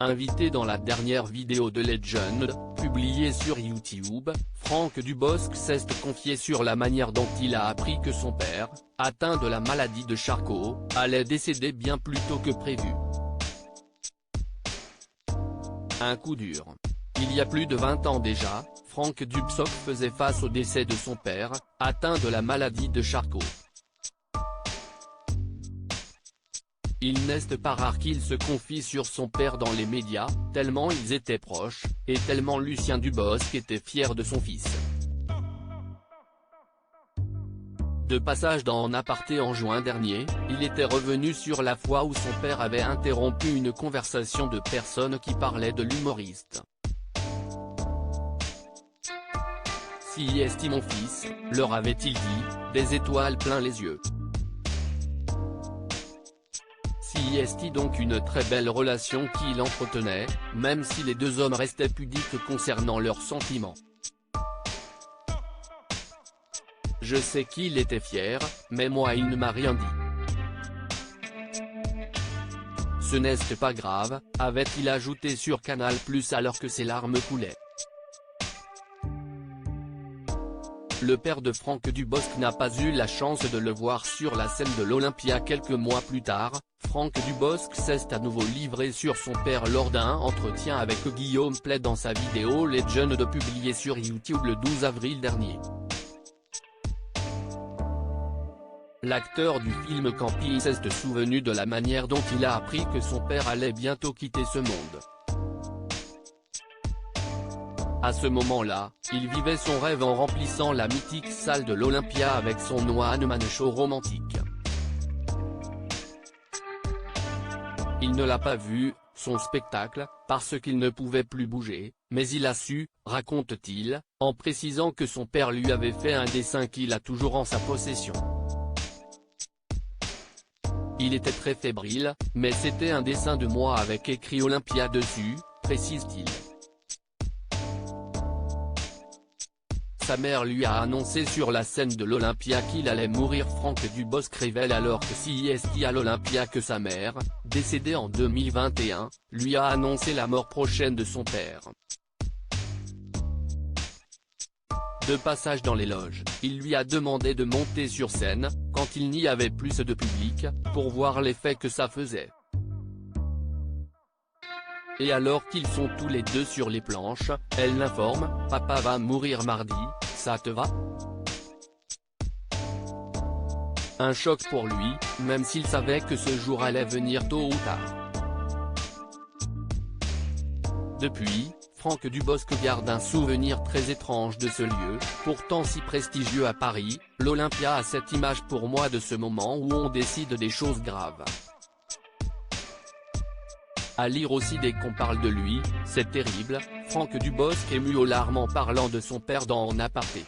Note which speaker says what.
Speaker 1: Invité dans la dernière vidéo de Legend, publiée sur YouTube, Franck Dubosc s'est confié sur la manière dont il a appris que son père, atteint de la maladie de Charcot, allait décéder bien plus tôt que prévu. Un coup dur. Il y a plus de 20 ans déjà, Franck Dubosc faisait face au décès de son père, atteint de la maladie de Charcot. Il n'est pas rare qu'il se confie sur son père dans les médias, tellement ils étaient proches, et tellement Lucien Dubosc était fier de son fils. De passage dans En Aparté en juin dernier, il était revenu sur la fois où son père avait interrompu une conversation de personnes qui parlaient de l'humoriste. Si est mon fils, leur avait-il dit, des étoiles plein les yeux. Si est donc une très belle relation qu'il entretenait, même si les deux hommes restaient pudiques concernant leurs sentiments. Je sais qu'il était fier, mais moi il ne m'a rien dit. Ce n'est pas grave, avait-il ajouté sur Canal+ alors que ses larmes coulaient. Le père de Franck Dubosc n'a pas eu la chance de le voir sur la scène de l'Olympia quelques mois plus tard. Franck Dubosc s'est à nouveau livré sur son père lors d'un entretien avec Guillaume Pley dans sa vidéo Legend publiée sur YouTube le 12 avril dernier. L'acteur du film Campi s'est souvenu de la manière dont il a appris que son père allait bientôt quitter ce monde. À ce moment-là, il vivait son rêve en remplissant la mythique salle de l'Olympia avec son one-man show romantique. Il ne l'a pas vu, son spectacle, parce qu'il ne pouvait plus bouger, mais il a su, raconte-t-il, en précisant que son père lui avait fait un dessin qu'il a toujours en sa possession. Il était très fébrile, mais c'était un dessin de moi avec écrit Olympia dessus, précise-t-il. Sa mère lui a annoncé sur la scène de l'Olympia qu'il allait mourir. Franck Dubosc révèle alors que si est à l'Olympia que sa mère, décédée en 2021, lui a annoncé la mort prochaine de son père. De passage dans les loges, il lui a demandé de monter sur scène, quand il n'y avait plus de public, pour voir l'effet que ça faisait. Et alors qu'ils sont tous les deux sur les planches, elle l'informe, « Papa va mourir mardi, ça te va ?» Un choc pour lui, même s'il savait que ce jour allait venir tôt ou tard. Depuis, Franck Dubosc garde un souvenir très étrange de ce lieu, pourtant si prestigieux à Paris. L'Olympia a cette image pour moi de ce moment où on décide des choses graves. À lire aussi dès qu'on parle de lui, c'est terrible. Franck Dubosc ému aux larmes en parlant de son père dans En Aparté.